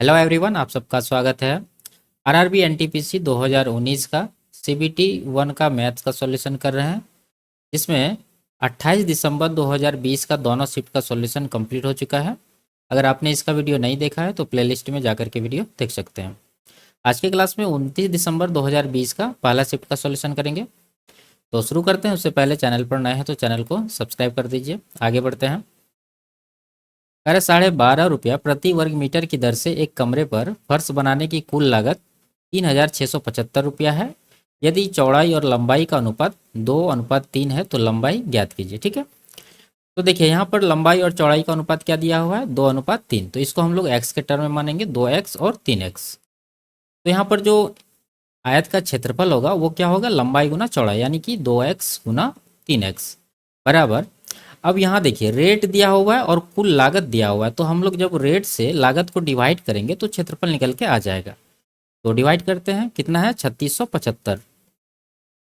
Hello everyone, आप सबका स्वागत है। आरआरबी एनटीपीसी 2019 का सीबीटी 1 का मैथ्स का सॉल्यूशन कर रहे हैं। इसमें 28 दिसंबर 2020 का दोनों शिफ्ट का सॉल्यूशन कंप्लीट हो चुका है। अगर आपने इसका वीडियो नहीं देखा है तो प्लेलिस्ट में जाकर के वीडियो देख सकते हैं। आज के क्लास में 29 दिसंबर 2020 का पहला शिफ्ट का सॉल्यूशन करेंगे। तो शुरू करते हैं। उससे पहले चैनल पर नए हैं तो चैनल को सब्सक्राइब कर दीजिए। आगे बढ़ते हैं। कह रहे 12.5 रुपया प्रति वर्ग मीटर की दर से एक कमरे पर फर्श बनाने की कुल लागत 3,675 रुपया है। यदि चौड़ाई और लंबाई का अनुपात 2:3 है तो लंबाई ज्ञात कीजिए। ठीक है, तो देखिए यहाँ पर लंबाई और चौड़ाई का अनुपात क्या दिया हुआ है, 2:3। तो इसको हम लोग एक्स के टर्म में मानेंगे, 2x और 3x। तो यहाँ पर जो आयत का क्षेत्रफल होगा वो क्या होगा, लंबाई गुना चौड़ाई, यानी कि 2x गुना 3x बराबर। अब यहाँ देखिए रेट दिया हुआ है और कुल लागत दिया हुआ है, तो हम लोग जब रेट से लागत को डिवाइड करेंगे तो क्षेत्रफल निकल के आ जाएगा। तो डिवाइड करते हैं, कितना है 3675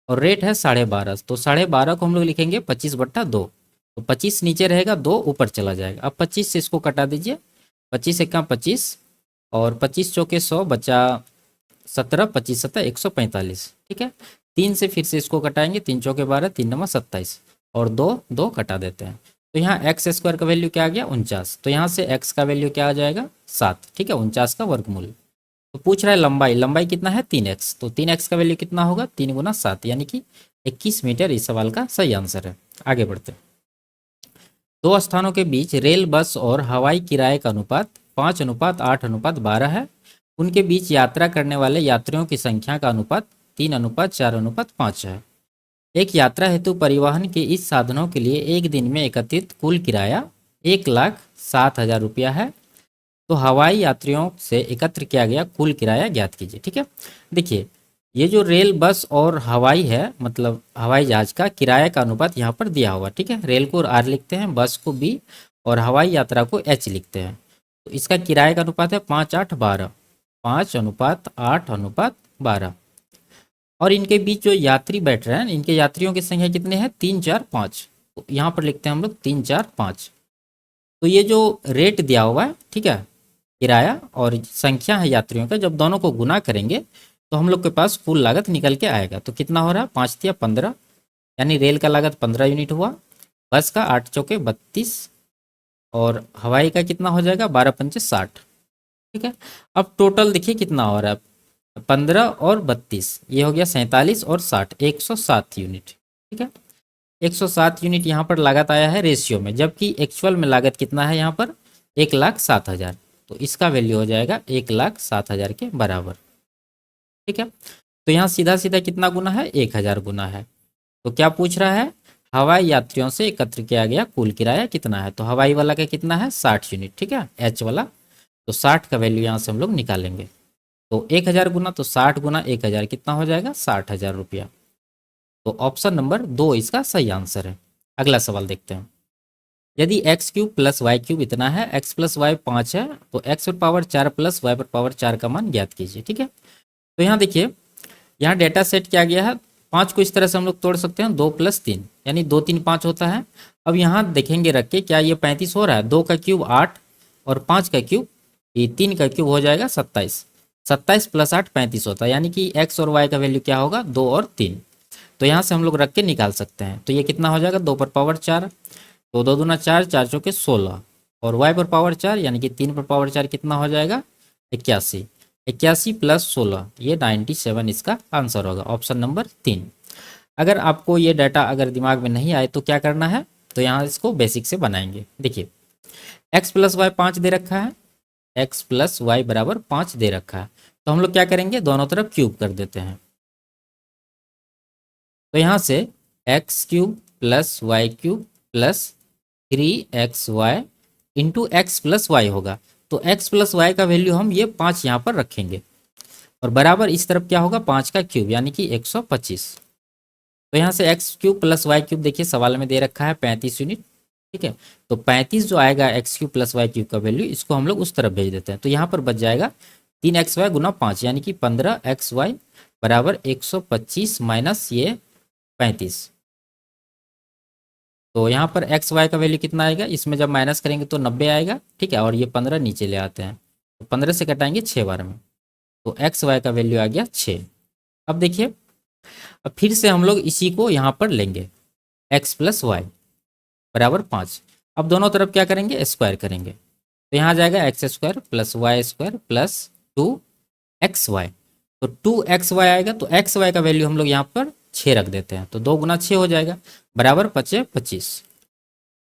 और रेट है 12.5। तो 12.5 को हम लोग लिखेंगे 25/2। तो 25 नीचे रहेगा, 2 ऊपर चला जाएगा। अब 25 से इसको कटा दीजिए, 25 एक्का 25 और 25 चौके 100 बचा 17, 25 सत्ता 145। ठीक है, 3 से फिर से इसको कटाएंगे, 3 चौके 12, 3 नंबर 27 और 2 2 कटा देते हैं। तो यहाँ एक्स स्क्वायर का वैल्यू क्या आ गया, 49। तो यहाँ से एक्स का वैल्यू क्या आ जाएगा, 7। ठीक है, 49 का वर्गमूल। तो पूछ रहा है लंबाई, लंबाई कितना है 3x। तो 3x का वैल्यू कितना होगा, 3 गुना 7 यानी कि 21 मीटर इस सवाल का सही आंसर है। आगे बढ़ते हैं। दो स्थानों के बीच रेल, बस और हवाई किराए का अनुपात 5:8:12 है। उनके बीच यात्रा करने वाले यात्रियों की संख्या का अनुपात 3:4:5 है। एक यात्रा हेतु परिवहन के इस साधनों के लिए एक दिन में एकत्रित कुल किराया 1,07,000 रुपया है। तो हवाई यात्रियों से एकत्र किया गया कुल किराया ज्ञात कीजिए। ठीक है, देखिए ये जो रेल, बस और हवाई है, मतलब हवाई जहाज का किराया का अनुपात यहाँ पर दिया हुआ। ठीक है, रेल को आर लिखते हैं, बस को बी और हवाई यात्रा को एच लिखते हैं। तो इसका किराए का अनुपात है 5:8:12, 5:8:12। और इनके बीच जो यात्री बैठ रहे हैं, इनके यात्रियों की संख्या कितने हैं, 3, 4, 5। तो यहाँ पर लिखते हैं हम लोग 3, 4, 5। तो ये जो रेट दिया हुआ है, ठीक है, किराया और संख्या है यात्रियों का, जब दोनों को गुना करेंगे तो हम लोग के पास कुल लागत निकल के आएगा। तो कितना हो रहा है, 5×3=15, यानी रेल का लागत 15 यूनिट हुआ, बस का 8×4=32 और हवाई का कितना हो जाएगा, 12×5=60। ठीक है, अब टोटल देखिए कितना हो रहा है, 15 और 32, ये हो गया 47 और 60, 107 यूनिट। ठीक है, 107 यूनिट यहाँ पर लागत आया है रेशियो में, जबकि एक्चुअल में लागत कितना है यहाँ पर, 1,07,000। तो इसका वैल्यू हो जाएगा 1,07,000 के बराबर। ठीक है, तो यहाँ सीधा सीधा कितना गुना है, 1,000 गुना है। तो क्या पूछ रहा है, हवाई यात्रियों से एकत्र किया गया कुल किराया कितना है। तो हवाई वाला का कितना है, 60 यूनिट। ठीक है, एच वाला। तो 60 का वैल्यू यहाँ से हम लोग निकालेंगे। तो 1,000 गुना, तो 60 गुना 1,000 कितना हो जाएगा, 60,000 रुपया। तो ऑप्शन नंबर 2 इसका सही आंसर है। अगला सवाल देखते हैं। यदि x cube plus y cube इतना है, एक्स प्लस वाई 5 है, तो एक्स पर पावर 4 प्लस वाई पर पावर 4 का मान ज्ञात कीजिए। ठीक है, तो यहाँ देखिए, यहाँ डेटा सेट किया गया है। 5 को इस तरह से हम लोग तोड़ सकते हैं, 2 + 3 यानी 2, 3, 5 होता है। अब यहाँ देखेंगे रख के, क्या ये 35 हो रहा है, 2 का क्यूब 8 और 5 का क्यूब, ये 3 का क्यूब हो जाएगा 27। 27 + 8 35 होता है, यानी कि एक्स और वाई का वैल्यू क्या होगा, 2 और 3। तो यहाँ से हम लोग रख के निकाल सकते हैं। तो ये कितना हो जाएगा, 2 पर पावर 4, तो 2 दूना 4, 4 चौके 16 और y पर पावर 4 यानी कि 3 पर पावर 4 कितना हो जाएगा, 81। 81 + 16 ये 97 इसका आंसर होगा, ऑप्शन नंबर 3। अगर आपको ये डाटा अगर दिमाग में नहीं आए तो क्या करना है, तो यहाँ इसको बेसिक से बनाएंगे। देखिए x + y 5 दे रखा है, x + y बराबर 5 दे रखा है। तो हम लोग क्या करेंगे, दोनों तरफ क्यूब कर देते हैं। तो यहाँ से x³ + y³ + 3xy into x plus Y होगा। तो x + y का वैल्यू हम ये 5 यहाँ पर रखेंगे और बराबर इस तरफ क्या होगा, 5 का क्यूब यानी कि 125। तो यहाँ से x³ + y³ देखिए सवाल में दे रखा है 35 यूनिट। ठीक है, तो 35 जो आएगा x³ + y³ का वैल्यू, इसको हम लोग उस तरफ भेज देते हैं। तो यहाँ पर बच जाएगा 3xy गुना 5 यानी कि 15xy बराबर 125 माइनस ये 35। तो यहाँ पर एक्स वाई का वैल्यू कितना आएगा, इसमें जब माइनस करेंगे तो 90 आएगा। ठीक है, और ये 15 नीचे ले आते हैं, तो 15 से घटाएंगे 6 बार में, तो एक्स वाई का वैल्यू आ गया 6। अब देखिए, अब फिर से हम लोग इसी को यहाँ पर लेंगे, एक्स प्लस वाई बराबर 5। अब दोनों तरफ क्या करेंगे, स्क्वायर करेंगे, तो यहाँ जाएगा x square plus y square plus 2xy। तो 2xy आएगा, तो एक्स वाई का वैल्यू हम लोग यहाँ पर 6 रख देते हैं, तो 2 गुना 6 हो जाएगा बराबर 5 25।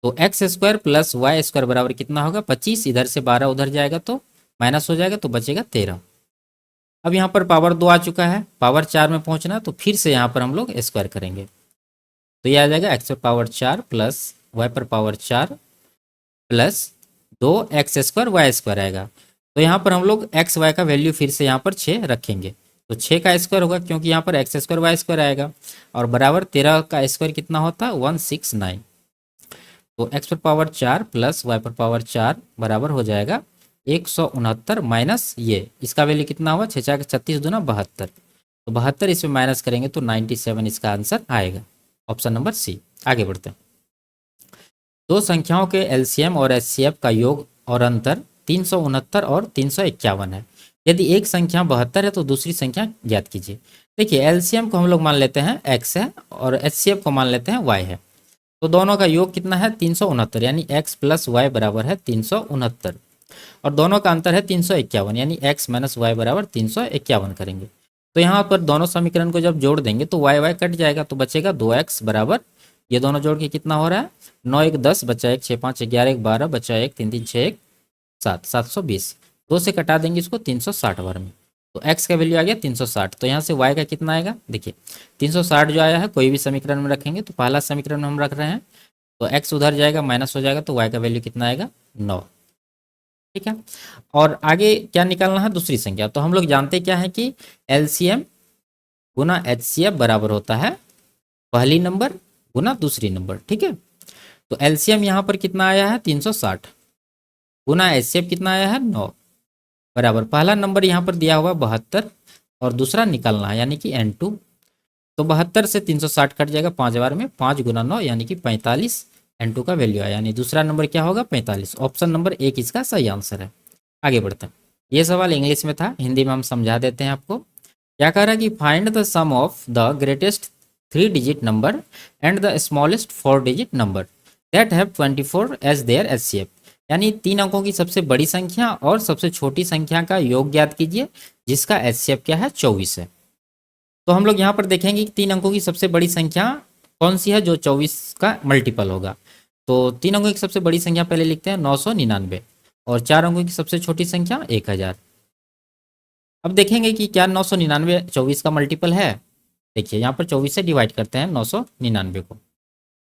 तो x square plus y square बराबर कितना होगा 25, इधर से 12 उधर जाएगा तो माइनस हो जाएगा, तो बचेगा 13। अब यहाँ पर पावर 2 आ चुका है, पावर 4 में पहुँचना, तो फिर से यहाँ पर हम लोग स्क्वायर करेंगे, तो ये आ जाएगा एक्स पर पावर 4 प्लस वाई पर power 4 plus 2x square y square आएगा। तो यहाँ पर हम लोग एक्स वाई का वैल्यू फिर से यहाँ पर 6 रखेंगे, तो 6 का स्क्वायर होगा क्योंकि यहाँ पर एक्स स्क्वायर वाई स्क्वायर आएगा, और बराबर 13 का स्क्वायर कितना होता है 169। तो एक्स पर पावर 4 प्लस वाई पर पावर 4 बराबर हो जाएगा 169 माइनस ये, इसका वैल्यू कितना हुआ 6 4 36 दूना 72, तो 72 इसमें माइनस करेंगे तो 97 इसका आंसर आएगा, ऑप्शन नंबर सी। आगे बढ़ते हैं। दो संख्याओं के एलसीएम और एचसीएफ का योग और अंतर 369 और 351 है। यदि एक संख्या 72 है तो दूसरी संख्या ज्ञात कीजिए। देखिए, एलसीएम को हम लोग मान लेते हैं x है और एचसीएफ को मान लेते हैं y है, तो दोनों का योग कितना है 369, यानी x प्लस वाई बराबर है 369, और दोनों का अंतर है 351, यानी x माइनस वाई बराबर 351 करेंगे। तो यहाँ पर दोनों समीकरण को जब जोड़ देंगे तो y y कट जाएगा, तो बचेगा 2x बराबर, ये दोनों जोड़ के कितना हो रहा है 9 1 10 बचा 1 6 5 11 1 12 बचा 1 3 3 6 1 7 720, 2 से कटा देंगे इसको 360 बार में, तो x का वैल्यू आ गया 360। तो यहाँ से y का कितना आएगा, देखिए 360 जो आया है कोई भी समीकरण में रखेंगे, तो पहला समीकरण में हम रख रहे हैं, तो x उधर जाएगा माइनस हो जाएगा, तो y का वैल्यू कितना आएगा 9। ठीक है, और आगे क्या निकालना है दूसरी संख्या, तो हम लोग जानते क्या है कि एलसीएम गुना एचसीएफ बराबर होता है पहली नंबर गुना दूसरी नंबर। ठीक है, तो एलसीएम यहाँ पर कितना आया है 360 गुना एचसीएफ कितना आया है 9 बराबर पहला नंबर यहाँ पर दिया हुआ 72 और दूसरा निकालना है यानी कि n2, तो 72 से 360 कट जाएगा 5 बार में, 5 गुना 9 यानी कि 45 n2 का वैल्यू आया, यानी दूसरा नंबर क्या होगा 45, ऑप्शन नंबर 1 इसका सही आंसर है। आगे बढ़ते हैं। ये सवाल इंग्लिश में था, हिंदी में हम समझा देते हैं आपको। क्या कह रहा है कि find the sum of the greatest 3 digit number and the smallest 4 digit number that have 24 as their HCF, यानी 3 अंकों की सबसे बड़ी संख्या और सबसे छोटी संख्या का योग ज्ञात कीजिए जिसका एचसीएफ क्या है 24 है। तो हम लोग यहाँ पर देखेंगे कि 3 अंकों की सबसे बड़ी संख्या कौन सी है जो 24 का मल्टीपल होगा, तो 3 अंकों की सबसे बड़ी संख्या पहले लिखते हैं 999, और 4 अंकों की सबसे छोटी संख्या 1000। अब देखेंगे कि क्या 999 24 का मल्टीपल है। देखिए यहाँ पर 24 से डिवाइड करते हैं 999 को,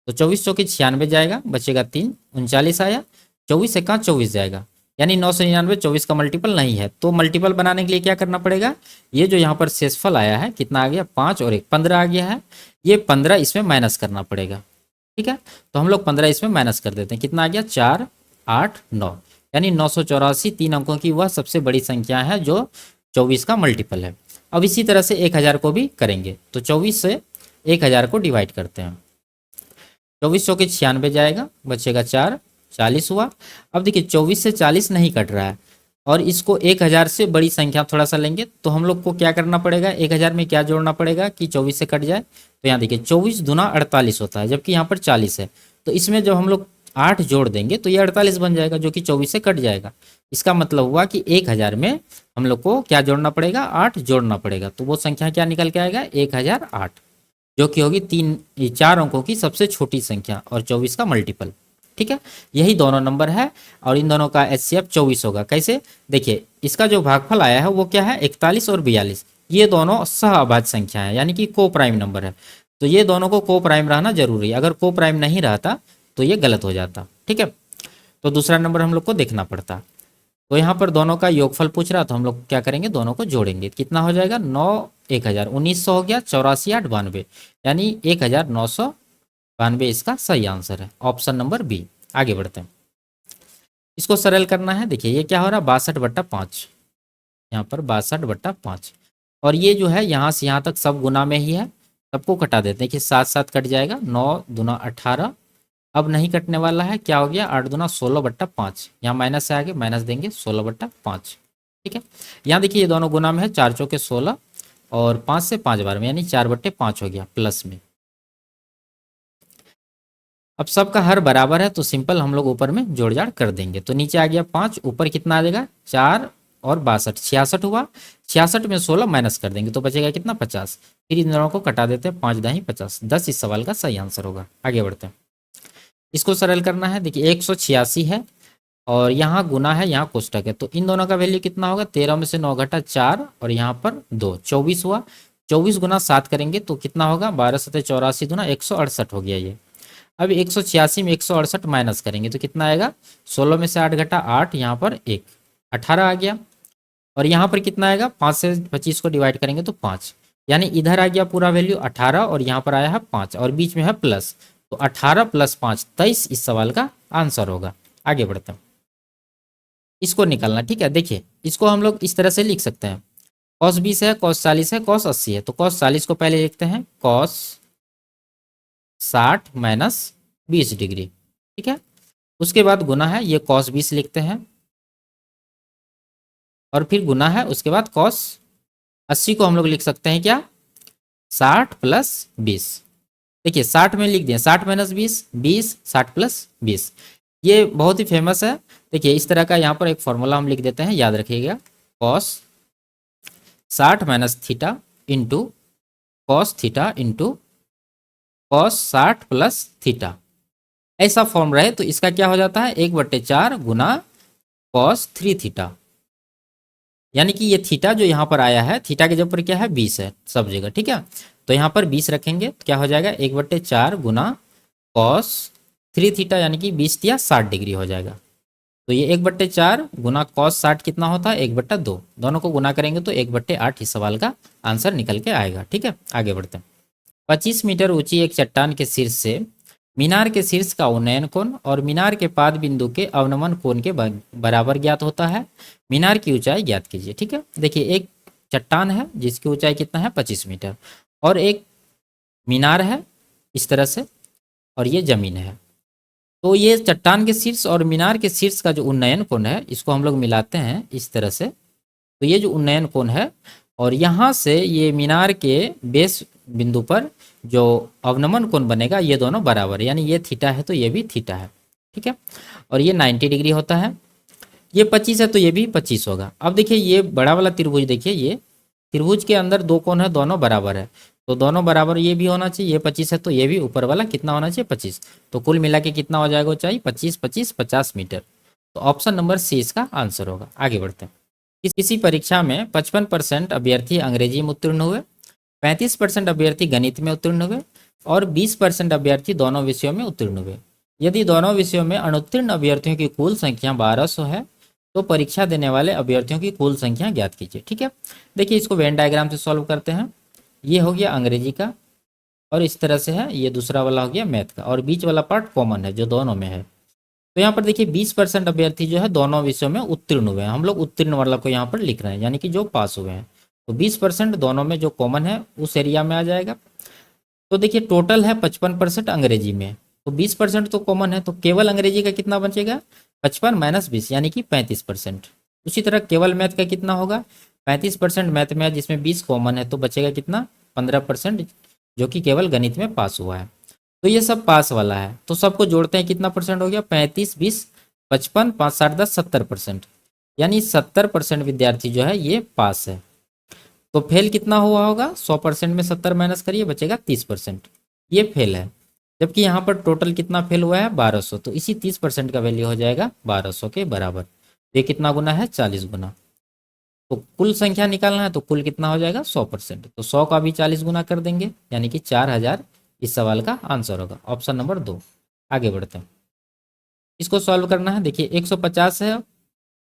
तो 24 चौकी 96 जाएगा, बचेगा 3 39 आया, 24 से कहाँ 24 जाएगा, यानी 999 24 का मल्टीपल नहीं है। तो मल्टीपल बनाने के लिए क्या करना पड़ेगा, ये जो यहाँ पर शेषफल आया है कितना आ गया 5 और 1 15 आ गया है, ये 15 इसमें माइनस करना पड़ेगा। ठीक है, तो हम लोग 15 इसमें माइनस कर देते हैं, कितना आ गया 4 8 9, यानी 984 3 अंकों की वह सबसे बड़ी संख्या है जो 24 का मल्टीपल है। अब इसी तरह से 1000 को भी करेंगे, तो 24 से 1000 को डिवाइड करते हैं, 24 चौके 96 जाएगा, बचेगा 4 40 हुआ। अब देखिए 24 से 40 नहीं कट रहा है, और इसको 1000 से बड़ी संख्या थोड़ा सा लेंगे, तो हम लोग को क्या करना पड़ेगा 1000 में क्या जोड़ना पड़ेगा कि 24 से कट जाए। तो यहाँ देखिए 24 दूना 48 होता है, जबकि यहाँ पर 40 है, तो इसमें जब हम लोग 8 जोड़ देंगे तो ये 48 बन जाएगा जो कि 24 से कट जाएगा। इसका मतलब हुआ कि 1000 में हम लोग को क्या जोड़ना पड़ेगा 8 जोड़ना पड़ेगा, तो वो संख्या क्या निकल के आएगा 1008, जो कि होगी 4 अंकों की सबसे छोटी संख्या और 24 का मल्टीपल। ठीक है, यही दोनों नंबर है, और इन दोनों का एचसीएफ 24 होगा। कैसे, देखिए इसका जो भागफल आया है वो क्या है 41 और 42, ये दोनों सहअभाज्य संख्या है, यानी कि को प्राइम नंबर है, तो ये दोनों को को प्राइम रहना जरूरी है, अगर को प्राइम नहीं रहता तो ये गलत हो जाता। ठीक है, तो दूसरा नंबर हम लोग को देखना पड़ता। तो यहाँ पर दोनों का योगफल पूछ रहा, तो हम लोग क्या करेंगे दोनों को जोड़ेंगे, कितना हो जाएगा 9 1000 1900 हो गया, 84 8 92, यानी 1992 इसका सही आंसर है, ऑप्शन नंबर बी। आगे बढ़ते हैं, इसको सरल करना है। देखिए ये क्या हो रहा है 62/5, यहाँ पर 62/5, और ये जो है यहाँ से यहाँ तक सब गुना में ही है, सबको कटा देते हैं। देखिए 7 7 कट जाएगा, 9 दूना 18, अब नहीं कटने वाला है, क्या हो गया 8 दूना 16/5, यहाँ माइनस से आगे माइनस देंगे 16/5, ठीक है। यहाँ देखिए ये दोनों गुना में है, 4 चौके 16 और 5 से 5 बार में, यानी 4/5 हो गया प्लस में। अब सबका हर बराबर है तो सिंपल हम लोग ऊपर में जोड़ जाड़ कर देंगे। तो नीचे आ गया 5, ऊपर कितना आ जाएगा 4 और 62, 66 हुआ। 66 में 16 माइनस कर देंगे तो बचेगा कितना 50। फिर इन दोनों को कटा देते हैं, 5 दाही 50, 10 इस सवाल का सही आंसर होगा। आगे बढ़ते हैं, इसको सरल करना है। देखिए 186 है और यहाँ गुना है, यहाँ कोष्टक है, तो इन दोनों का वैल्यू कितना होगा, 13 में से 9 घटा 4 और यहाँ पर 2, 24 हुआ। 24 गुना 7 करेंगे तो कितना होगा, 12 सत्ते 84 गुना 168 हो गया ये। अब 186 में 168 माइनस करेंगे तो कितना आएगा, 16 में से 8 घटा 8, यहाँ पर 1, 18 आ गया। और यहाँ पर कितना आएगा, 5 से 25 को डिवाइड करेंगे तो 5, यानी इधर आ गया पूरा वैल्यू 18 और यहाँ पर आया है 5 और बीच में है प्लस, तो 18 + 5 23 इस सवाल का आंसर होगा। आगे बढ़ते हैं, इसको निकालना। ठीक है, देखिए इसको हम लोग इस तरह से लिख सकते हैं, cos 20 है, cos 40 है, cos 80 है, तो cos 40 को पहले लिखते हैं cos 60 - 20 डिग्री। ठीक है, उसके बाद गुना है, ये cos 20 लिखते हैं और फिर गुना है, उसके बाद cos 80 को हम लोग लिख सकते हैं क्या, 60 + 20। देखिए 60 में लिख दिए 60 - 20, 20, 60 + 20, ये बहुत ही फेमस है। देखिए इस तरह का यहाँ पर एक फॉर्मूला हम लिख देते हैं, याद रखिएगा, cos 60 - theta into cos theta into cos 60 + theta, ऐसा फॉर्म रहे तो इसका क्या हो जाता है, 1/4 गुना cos 3 थीटा, यानी कि ये थीटा जो यहाँ पर आया है, थीटा के जगह पर क्या है 20 है सब जगह। ठीक है, तो यहाँ पर 20 रखेंगे तो क्या हो जाएगा, 1/4 गुना cos 3 थीटा, यानी कि 20 या 60 डिग्री हो जाएगा। तो ये 1/4 गुना cos 60 कितना होता है, 1/2, दोनों को गुना करेंगे तो 1/8 इस सवाल का आंसर निकल के आएगा। ठीक है, आगे बढ़ते हैं। 25 मीटर ऊंची एक चट्टान के शीर्ष से मीनार के शीर्ष का उन्नयन कोण और मीनार के पाद बिंदु के अवनमन कोण के बराबर ज्ञात होता है। मीनार की ऊंचाई ज्ञात कीजिए। ठीक है, देखिए एक चट्टान है जिसकी ऊंचाई कितना है 25 मीटर और एक मीनार है इस तरह से और ये जमीन है। तो ये चट्टान के शीर्ष और मीनार के शीर्ष का जो उन्नयन कोण है, इसको हम लोग मिलाते हैं इस तरह से, तो ये जो उन्नयन कोण है और यहाँ से ये मीनार के बेस बिंदु पर जो अवनमन कोण बनेगा, ये दोनों बराबर है, यानी ये थीटा है तो ये भी थीटा है। ठीक है, और ये 90 डिग्री होता है। ये 25 है तो ये भी 25 होगा। अब देखिए ये बड़ा वाला त्रिभुज, देखिए ये त्रिभुज के अंदर दो कोण है, दोनों बराबर है, तो दोनों बराबर ये भी होना चाहिए। ये 25 है तो ये भी ऊपर वाला कितना होना चाहिए 25, तो कुल मिला के कितना हो जाएगा ऊंचाई 25, 25, 50 मीटर। तो ऑप्शन नंबर सी इसका आंसर होगा। आगे बढ़ते हैं, किसी परीक्षा में 55% अभ्यर्थी अंग्रेजी में उत्तीर्ण हुए, 35% अभ्यर्थी गणित में उत्तीर्ण हुए और 20% अभ्यर्थी दोनों विषयों में उत्तीर्ण हुए। यदि दोनों विषयों में अनुत्तीर्ण अभ्यर्थियों की कुल संख्या 1200 है तो परीक्षा देने वाले अभ्यर्थियों की कुल संख्या ज्ञात कीजिए। ठीक है, देखिए इसको वेन डायग्राम से सॉल्व करते हैं। ये हो गया अंग्रेजी का और इस तरह से है, ये दूसरा वाला हो गया मैथ का और बीच वाला पार्ट कॉमन है जो दोनों में है। तो यहाँ पर देखिए 20% अभ्यर्थी जो है दोनों विषयों में उत्तीर्ण हुए हैं, हम लोग उत्तीर्ण वाला को यहाँ पर लिख रहे हैं, यानी कि जो पास हुए हैं। तो 20% दोनों में जो कॉमन है उस एरिया में आ जाएगा। तो देखिए टोटल है 55% अंग्रेजी में, तो 20% तो कॉमन है, तो केवल अंग्रेजी का कितना बचेगा 55 - 20, यानी कि 35%। उसी तरह केवल मैथ का कितना होगा 35% मैथ में है जिसमें 20 कॉमन है, तो बचेगा कितना 15% जो कि केवल गणित में पास हुआ है। तो ये सब पास वाला है, तो सबको जोड़ते हैं कितना परसेंट हो गया 35, 20, 55, 5, 60, 10, 70%, यानी 70% विद्यार्थी जो है ये पास है। तो फेल कितना हुआ होगा 100% में 70 माइनस करिए बचेगा 30%, ये फेल है। जबकि यहाँ पर टोटल कितना फेल हुआ है 1200, तो इसी 30% का वैल्यू हो जाएगा 1200 के बराबर। तो ये कितना गुना है 40 गुना। तो कुल संख्या निकालना है तो कुल कितना हो जाएगा 100%, तो 100 का भी 40 गुना कर देंगे यानी कि 4000 इस सवाल का आंसर होगा, ऑप्शन नंबर 2। आगे बढ़ते हैं, इसको सॉल्व करना है। देखिए 150 है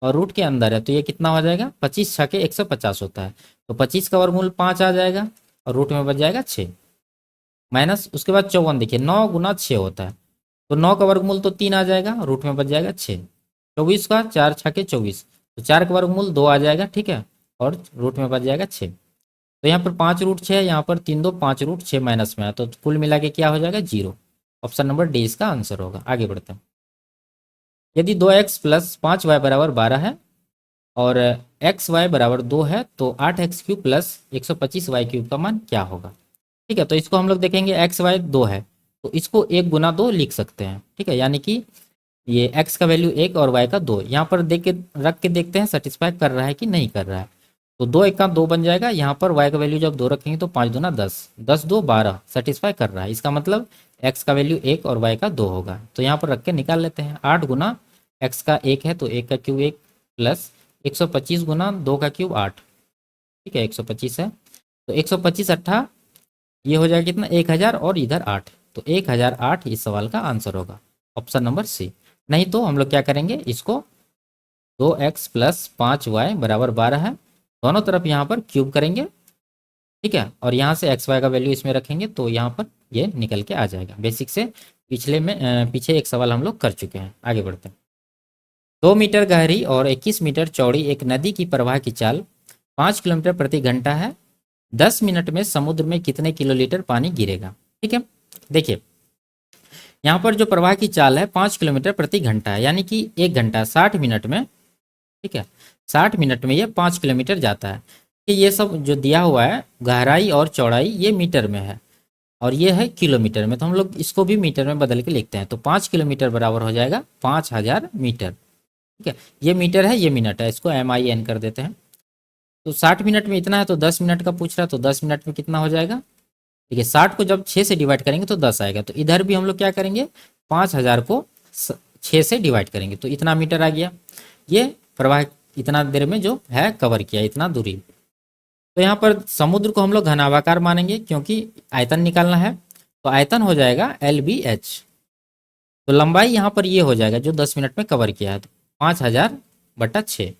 और रूट के अंदर है तो ये कितना हो जाएगा 25 6 के 150 होता है, तो 25 का वर्गमूल 5 आ जाएगा और रूट में बच जाएगा 6 माइनस, उसके बाद 54, देखिए 9 गुना 6 होता है, तो 9 का वर्गमूल तो 3 आ जाएगा, रूट में बच जाएगा 6। 24 का 4 6 के 24, तो 4 का वर्गमूल 2 आ जाएगा। ठीक है, और रूट में बच जाएगा 6। तो यहाँ पर 5 रूट 6 है, यहाँ पर 3 2 5 रूट 6 माइनस में है, तो कुल मिला के क्या हो जाएगा 0। ऑप्शन नंबर डी इसका आंसर होगा। आगे बढ़ते हैं, यदि 2x + 5y = 12 है और एक्स वाई बराबर 2 है तो 8x³ प्लस 125y³ का मान क्या होगा। ठीक है, तो इसको हम लोग देखेंगे एक्स वाई 2 है तो इसको 1 गुना 2 लिख सकते हैं। ठीक है, यानी कि ये x का वैल्यू 1 और y का 2, यहाँ पर देख के रख के देखते हैं सेटिस्फाई कर रहा है कि नहीं कर रहा है। तो 2 1 का 2 बन जाएगा, यहाँ पर y का वैल्यू जब 2 रखेंगे तो 5 दूना 10, 10 2 12 सेटिस्फाई कर रहा है। इसका मतलब x का वैल्यू 1 और y का 2 होगा। तो यहाँ पर रख के निकाल लेते हैं। 8 गुना x का 1 है तो 1 का क्यूब 1 प्लस 125 गुना 2 का क्यूब 8। ठीक है, 125 है तो 125 अट्ठा ये हो जाएगा कितना 1000 और इधर 8, तो 1008 इस सवाल का आंसर होगा, ऑप्शन नंबर सी। नहीं तो हम लोग क्या करेंगे, इसको 2x प्लस 5y बराबर 12 है, दोनों तरफ यहाँ पर क्यूब करेंगे। ठीक है, और यहाँ से एक्स वाई का वैल्यू इसमें रखेंगे तो यहाँ पर ये निकल के आ जाएगा। बेसिक से पीछे एक सवाल हम लोग कर चुके हैं। आगे बढ़ते हैं। 2 मीटर गहरी और 21 मीटर चौड़ी एक नदी की प्रवाह की चाल 5 किलोमीटर प्रति घंटा है। 10 मिनट में समुद्र में कितने किलोलीटर पानी गिरेगा। ठीक है, देखिए यहाँ पर जो प्रवाह की चाल है 5 किलोमीटर प्रति घंटा है, यानी कि 1 घंटा 60 मिनट में। ठीक है, 60 मिनट में ये 5 किलोमीटर जाता है। कि ये सब जो दिया हुआ है गहराई और चौड़ाई ये मीटर में है और ये है किलोमीटर में, तो हम लोग इसको भी मीटर में बदल के लिखते हैं। तो 5 किलोमीटर बराबर हो जाएगा 5000 मीटर। ठीक है, ये मीटर है ये मिनट है, इसको MIN कर देते हैं। तो 60 मिनट में इतना है तो 10 मिनट का पूछ रहा है तो 10 मिनट में कितना हो जाएगा। ठीक है, 60 को जब 6 से डिवाइड करेंगे तो 10 आएगा, तो इधर भी हम लोग क्या करेंगे 5000 को 6 से डिवाइड करेंगे तो इतना मीटर आ गया। ये प्रवाह इतना देर में जो है कवर किया इतना दूरी। तो यहाँ पर समुद्र को हम लोग घनाभाकार मानेंगे क्योंकि आयतन निकालना है, तो आयतन हो जाएगा LBH। तो लंबाई यहाँ पर ये हो जाएगा जो 10 मिनट में कवर किया है, तो 5000/6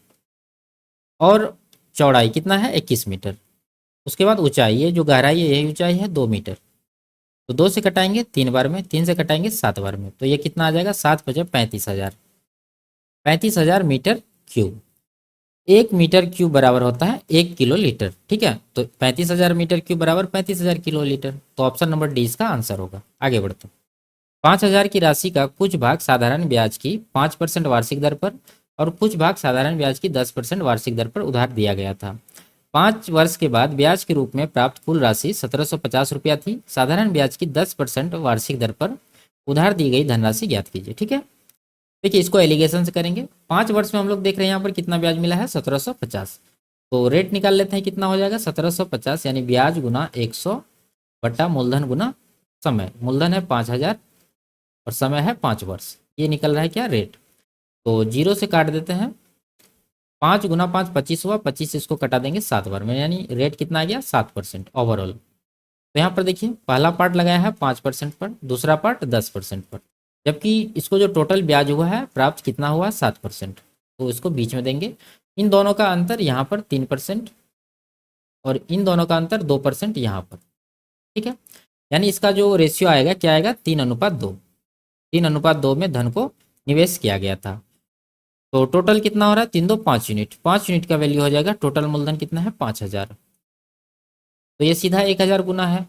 और चौड़ाई कितना है 21 मीटर। उसके बाद ऊंचाई, ये जो गहराई है यही ऊंचाई है 2 मीटर, तो 2 से कटाएंगे 3 बार में, 3 से कटाएंगे 7 बार में, तो ये कितना आ जाएगा 7 × 35,000, 35,000 मीटर क्यूब। 1 मीटर क्यूब बराबर होता है 1 किलो लीटर। ठीक है, तो 35,000 मीटर क्यूब बराबर 35,000 किलो लीटर, तो ऑप्शन नंबर डी इसका आंसर होगा। आगे बढ़ते हैं। 5,000 की राशि का कुछ भाग साधारण ब्याज की 5% वार्षिक दर पर और कुछ भाग साधारण ब्याज की 10% वार्षिक दर पर उधार दिया गया था। 5 वर्ष के बाद ब्याज के रूप में प्राप्त कुल राशि 1750 रुपया थी। साधारण ब्याज की 10% वार्षिक दर पर उधार दी गई धनराशि ज्ञात कीजिए। ठीक है, देखिए इसको एलिगेशन से करेंगे। 5 वर्ष में हम लोग देख रहे हैं यहाँ पर कितना ब्याज मिला है 1750, तो रेट निकाल लेते हैं कितना हो जाएगा 1750, यानी ब्याज गुना 100 बटा मूलधन गुना समय। मूलधन है 5000 और समय है 5 वर्ष, ये निकल रहा है क्या रेट। तो 0 से काट देते हैं, 5 × 5 25 हुआ, 25 इसको कटा देंगे 7 बार में, यानी रेट कितना आ गया 7% ओवरऑल। तो यहाँ पर देखिए पहला पार्ट लगाया है 5% पर, दूसरा पार्ट 10% पर, जबकि इसको जो टोटल ब्याज हुआ है प्राप्त कितना हुआ 7%, तो इसको बीच में देंगे। इन दोनों का अंतर यहाँ पर 3% और इन दोनों का अंतर 2% यहाँ पर। ठीक है, यानी इसका जो रेशियो आएगा क्या आएगा 3:2। 3:2 में धन को निवेश किया गया था। तो टोटल कितना हो रहा है 3 2 5 यूनिट, 5 यूनिट का वैल्यू हो जाएगा। टोटल मूलधन कितना है 5000, तो ये सीधा 1000 गुना है।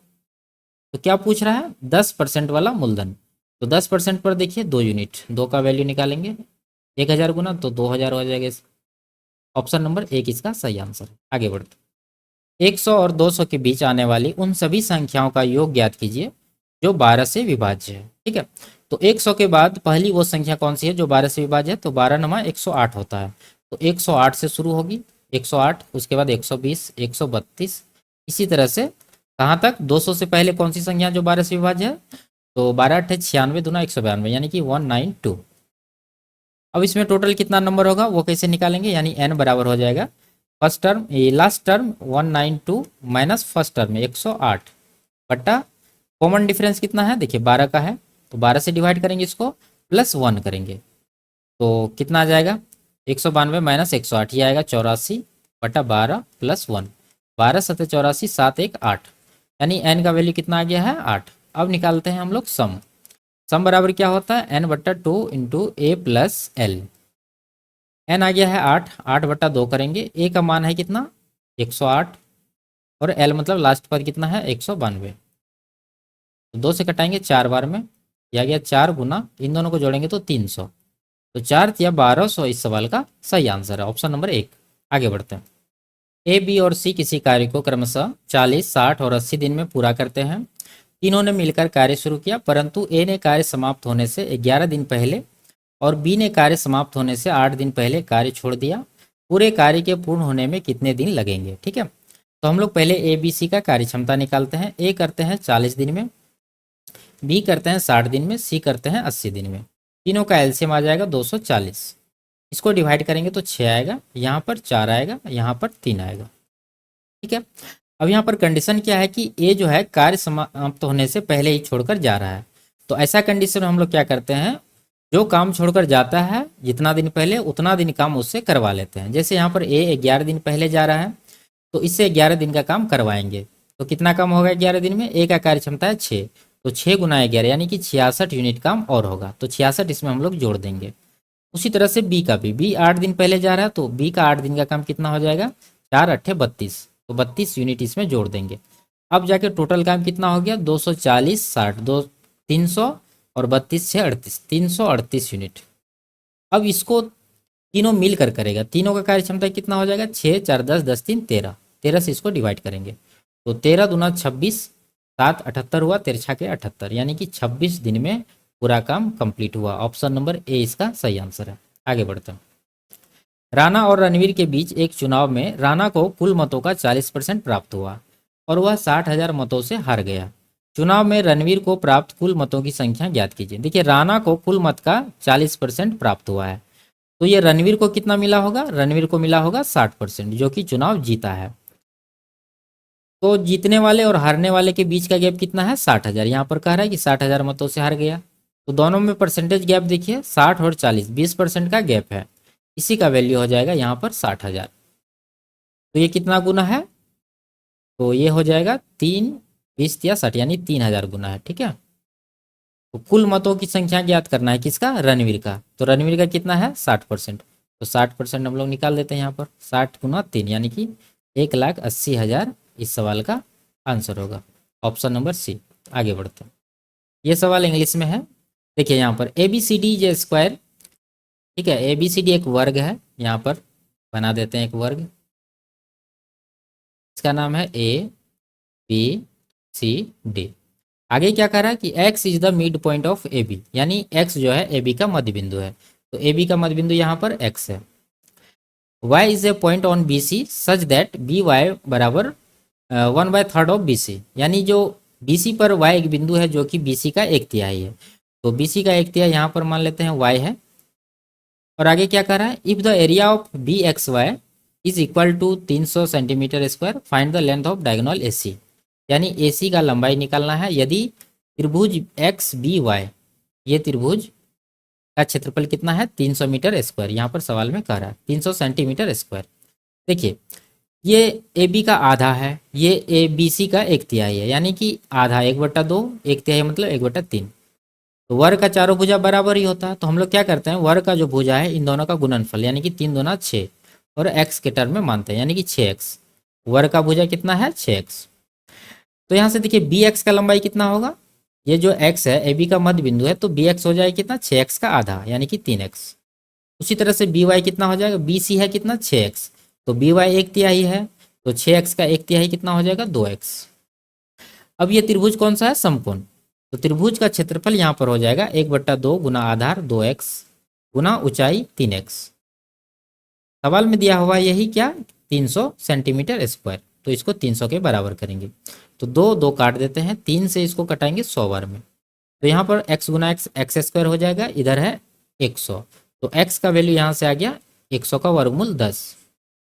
तो क्या पूछ रहा है 10% वाला मूलधन, तो 10% पर देखिए 2 यूनिट, 2 का वैल्यू निकालेंगे 1000 गुना तो 2000 हो जाएगा। ऑप्शन नंबर 1 इसका सही आंसर है। आगे बढ़ते। 100 और 200 के बीच आने वाली उन सभी संख्याओं का योग ज्ञात कीजिए जो 12 से विभाज्य है। ठीक है, तो 100 के बाद पहली वो संख्या कौन सी है जो 12 से विभाज्य है, तो 12 नमा 108 होता है, तो 108 से शुरू होगी 108, उसके बाद 120 132, इसी तरह से कहाँ तक 200 से पहले कौन सी संख्या जो 12 से विभाज्य है, तो 12 × 8 = 96 दूना 192, यानी कि 192। अब इसमें टोटल कितना नंबर होगा वो कैसे निकालेंगे, यानी n बराबर हो जाएगा first term last term 192 minus first term 108 बटा कॉमन डिफरेंस कितना है देखिए 12 का है, तो 12 से डिवाइड करेंगे इसको प्लस 1 करेंगे तो कितना आ जाएगा 192 माइनस 108, ये आएगा 84 बटा 12 प्लस 1, 12 7 84 7 1 8, यानी n का वैल्यू कितना आ गया है 8। अब निकालते हैं हम लोग सम। सम बराबर क्या होता है n/2 × a + l। n आ गया है 8, 8/2 करेंगे, a का मान है कितना 108 और l मतलब लास्ट पर कितना है 192, तो 2 से कटाएंगे 4 बार में, यह आ गया 4 गुना इन दोनों को जोड़ेंगे तो 300, तो 4 या 1200 इस सवाल का सही आंसर है, ऑप्शन नंबर 1। आगे बढ़ते हैं। ए, बी और सी किसी कार्य को क्रमशः 40, 60 और 80 दिन में पूरा करते हैं। तीनों ने मिलकर कार्य शुरू किया, परंतु ए ने कार्य समाप्त होने से 11 दिन पहले और बी ने कार्य समाप्त होने से 8 दिन पहले कार्य छोड़ दिया। पूरे कार्य के पूर्ण होने में कितने दिन लगेंगे? ठीक है, तो हम लोग पहले ए बी सी का कार्य क्षमता निकालते हैं। ए करते हैं 40 दिन में, बी करते हैं 60 दिन में, सी करते हैं 80 दिन में। तीनों का एलसीएम आ जाएगा 240। इसको डिवाइड करेंगे तो 6 आएगा, यहाँ पर 4 आएगा, यहाँ पर 3 आएगा। ठीक है, अब यहाँ पर कंडीशन क्या है कि ए जो है कार्य समाप्त होने से पहले ही छोड़कर जा रहा है। तो ऐसा कंडीशन में हम लोग क्या करते हैं, जो काम छोड़कर जाता है जितना दिन पहले उतना दिन काम उससे करवा लेते हैं। जैसे यहाँ पर ए 11 दिन पहले जा रहा है तो इससे 11 दिन का काम करवाएंगे। तो कितना काम होगा 11 दिन में? ए का कार्य क्षमता है 6, तो 6 गुना 11 यानी कि 66 यूनिट काम और होगा। तो 66 इसमें हम लोग जोड़ देंगे। उसी तरह से बी का भी, बी 8 दिन पहले जा रहा है तो बी का 8 दिन का काम कितना हो जाएगा? 4 8 32, तो 32 यूनिट इसमें जोड़ देंगे। अब जाके टोटल काम कितना हो गया? 240 60 2 300 और 32 6 38, 338 यूनिट। अब इसको तीनों मिलकर करेगा, तीनों का कार्य क्षमता कितना हो जाएगा? 6 4 10 10 3 13, 13 से इसको डिवाइड करेंगे तो 13 दूना 26, 7 78 हुआ, 13 छके 78, यानी कि 26 दिन में पूरा काम कंप्लीट हुआ। ऑप्शन नंबर ए इसका सही आंसर है। आगे बढ़ते हैं। राणा और रणवीर के बीच एक चुनाव में राणा को कुल मतों का 40% प्राप्त हुआ और वह 60,000 मतों से हार गया। चुनाव में रणवीर को प्राप्त कुल मतों की संख्या ज्ञात कीजिए। देखिए, राणा को कुल मत का 40% प्राप्त हुआ है, तो ये रणवीर को कितना मिला होगा? रणवीर को मिला होगा 60%, जो कि चुनाव जीता है। तो जीतने वाले और हारने वाले के बीच का गैप कितना है? 60,000। यहाँ पर कह रहा है कि 60,000 मतों से हार गया, तो दोनों में परसेंटेज गैप देखिए, 60 और 40, 20% का गैप है। इसी का वैल्यू हो जाएगा यहाँ पर 60,000। तो ये कितना गुना है? तो ये हो जाएगा 3 20 या 60, यानी 3,000 गुना है। ठीक है, तो कुल मतों की संख्या ज्ञात करना है किसका? रणवीर का। तो रणवीर का कितना है? 60%, तो 60% हम लोग निकाल देते हैं यहाँ पर। 60 गुना 3 यानी कि 1,80,000 इस सवाल का आंसर होगा। Option number C. आगे बढ़ते हैं। ये सवाल इंग्लिश में है। देखिए यहाँ पर A B C D J square, ठीक है, ए बी सी डी एक वर्ग है, यहाँ पर बना देते हैं एक वर्ग। इसका नाम है ए बी सी डी। आगे क्या कह रहा है कि x is the mid point of A B, यानी x जो है ए बी का मध्य बिंदु है। तो ए बी का मध्य बिंदु यहाँ पर x है। y is a point on B C such that B Y बराबर 1/3 ऑफ बी सी, यानी जो बी सी पर y एक बिंदु है जो कि बी सी का 1/3 है। तो बी सी का 1/3 यहाँ पर मान लेते हैं y है। और आगे क्या कह रहा है? If the area of B X Y is equal to 300 centimetre square, find the length of diagonal A C, यानी ए सी का लंबाई निकालना है। यदि त्रिभुज एक्स बी वाई, ये त्रिभुज का क्षेत्रफल कितना है? 300 मीटर स्क्वायर। यहाँ पर सवाल में कह रहा है 300 सेंटीमीटर स्क्वायर। देखिए, ये ए बी का आधा है, ये ए बी सी का 1/3 है, यानी कि आधा 1/2, 1/3 मतलब 1/3। तो वर्ग का चारों भुजा बराबर ही होता है, तो हम लोग क्या करते हैं, वर्ग का जो भुजा है इन दोनों का गुणनफल, यानी कि 3 दूना 6 और एक्स के टर्म में मानते हैं, यानी कि 6x। वर्ग का भुजा कितना है? 6x। तो यहाँ से देखिए बी एक्स का लंबाई कितना होगा? ये जो x है ए बी का मध्य बिंदु है, तो बी एक्स हो जाएगा कितना? 6x का आधा, यानी कि 3x। उसी तरह से बी वाई कितना हो जाएगा? बी सी है कितना? 6x, तो बी वाई 1/3 है, तो 6x का 1/3 कितना हो जाएगा? 2x। अब ये त्रिभुज कौन सा है? समकोण। तो त्रिभुज का क्षेत्रफल यहाँ पर हो जाएगा 1/2 गुना आधार 2x गुना ऊंचाई 3x। सवाल में दिया हुआ यही क्या? 300 सेंटीमीटर स्क्वायर, तो इसको 300 के बराबर करेंगे। तो 2 2 काट देते हैं, 3 से इसको कटाएंगे 100 बार में, तो यहाँ पर x गुना एक्स स्क्वायर हो जाएगा, इधर है 100, तो x का वैल्यू यहाँ से आ गया 100 का वर्गमूल 10।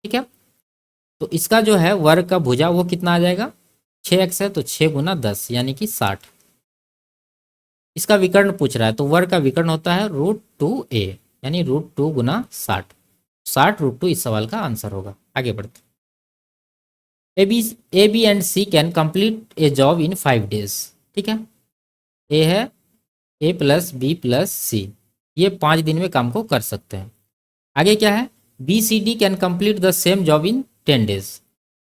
ठीक है, तो इसका जो है वर्ग का भुजा वो कितना आ जाएगा? 6x है, तो 6 गुना 10 यानी कि 60। इसका विकर्ण पूछ रहा है, तो वर्ग का विकर्ण होता है √2a, यानी √2 गुना 60, 60 √2 इस सवाल का आंसर होगा। आगे बढ़ते हैं। A B and C can complete a job in 5 days। ठीक है, ए है A plus B plus C, ये 5 दिन में काम को कर सकते हैं। आगे क्या है? B C D can complete the same job in 10 days,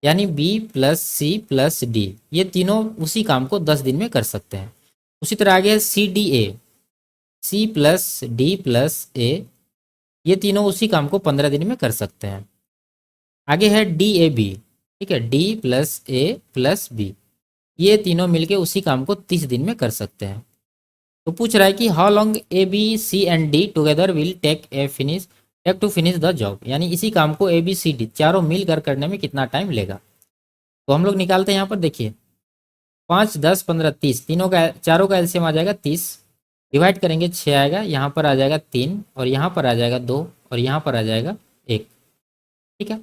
यानी B plus C plus D, ये तीनों उसी काम को 10 दिन में कर सकते हैं। उसी तरह आगे है C D A, C plus D plus A, ये तीनों उसी काम को 15 दिन में कर सकते हैं। आगे है डी ए बी, ठीक है, डी प्लस ए प्लस बी, ये तीनों मिलके उसी काम को 30 दिन में कर सकते हैं। तो पूछ रहा है कि how long A B C and D together will take to finish the job, यानी इसी काम को ए बी सी डी चारों मिलकर करने में कितना टाइम लेगा। तो हम लोग निकालते हैं यहाँ पर, देखिए 5 10 15 30, तीनों का चारों का एलसीएम आ जाएगा 30, डिवाइड करेंगे 6 आएगा, यहाँ पर आ जाएगा 3 और यहाँ पर आ जाएगा 2 और यहाँ पर आ जाएगा 1, ठीक है।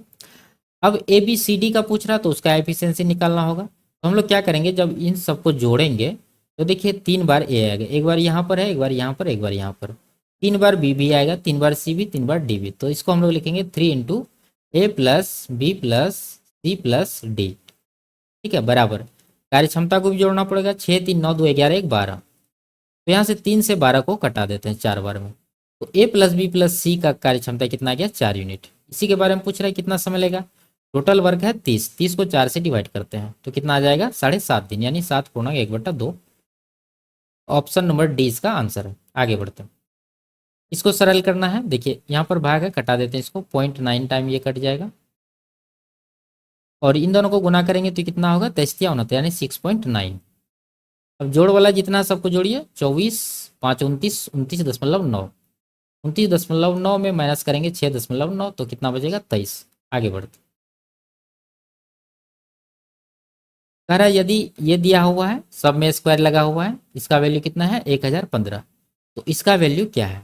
अब ए बी सी डी का पूछ रहा तो उसका एफिशिएंसी निकालना होगा। तो हम लोग क्या करेंगे, जब इन सबको जोड़ेंगे तो देखिए 3 बार ए आएगा, एक बार यहाँ पर है, एक बार यहाँ पर, एक बार यहाँ पर, 3 बार बी भी आएगा, 3 बार सी भी, 3 बार डी भी। तो इसको हम लोग लिखेंगे 3 into A plus B plus C plus D, ठीक है, बराबर कार्य क्षमता को भी जोड़ना पड़ेगा, 6 3 9 2 11 1 12। तो यहाँ से 3 से 12 को कटा देते हैं 4 बार में। तो ए प्लस बी प्लस सी का कार्य क्षमता कितना आ गया, 4 यूनिट। इसी के बारे में पूछ रहा है कितना समय लेगा। टोटल वर्क है 30, 30 को 4 से डिवाइड करते हैं तो कितना आ जाएगा, 7.5 दिन, यानी 7/1/2। ऑप्शन नंबर डी इसका आंसर है। आगे बढ़ते हैं, इसको सरल करना है। देखिए यहाँ पर भाग है, कटा देते हैं इसको, 0.9 टाइम ये कट जाएगा और इन दोनों को गुना करेंगे तो कितना होगा, 23 यानी 6.9। अब जोड़ वाला जितना सबको जोड़िए, 24 5 29 29.9, 29.9 में माइनस करेंगे 6.9 तो कितना बचेगा, 23। आगे बढ़ते, कह रहा है यदि ये दिया हुआ है, सब में स्क्वायर लगा हुआ है, इसका वैल्यू कितना है 1015, तो इसका वैल्यू क्या है,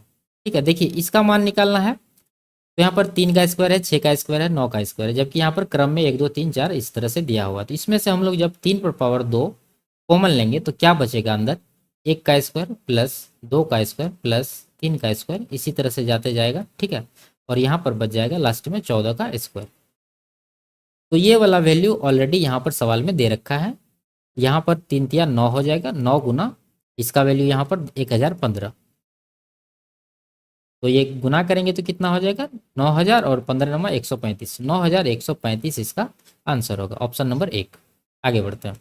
ठीक है। देखिए इसका मान निकालना है, तो यहाँ पर 3 का स्क्वायर है, 6 का स्क्वायर है, 9 का स्क्वायर है, जबकि यहाँ पर क्रम में 1 2 3 4 इस तरह से दिया हुआ। तो इसमें से हम लोग जब 3 पर पावर 2 कॉमन लेंगे तो क्या बचेगा अंदर, 1 का स्क्वायर प्लस 2 का स्क्वायर प्लस 3 का स्क्वायर, इसी तरह से जाते जाएगा, ठीक है। और यहाँ पर बच जाएगा लास्ट में 14 का स्क्वायर। तो ये वाला वैल्यू ऑलरेडी यहाँ पर सवाल में दे रखा है। यहाँ पर 3 तिया 9 हो जाएगा, 9 गुना इसका वैल्यू यहाँ पर 1015, तो ये गुना करेंगे तो कितना हो जाएगा, 9000 और 15 नंबर 135, 9135 इसका आंसर होगा, ऑप्शन नंबर 1। आगे बढ़ते हैं,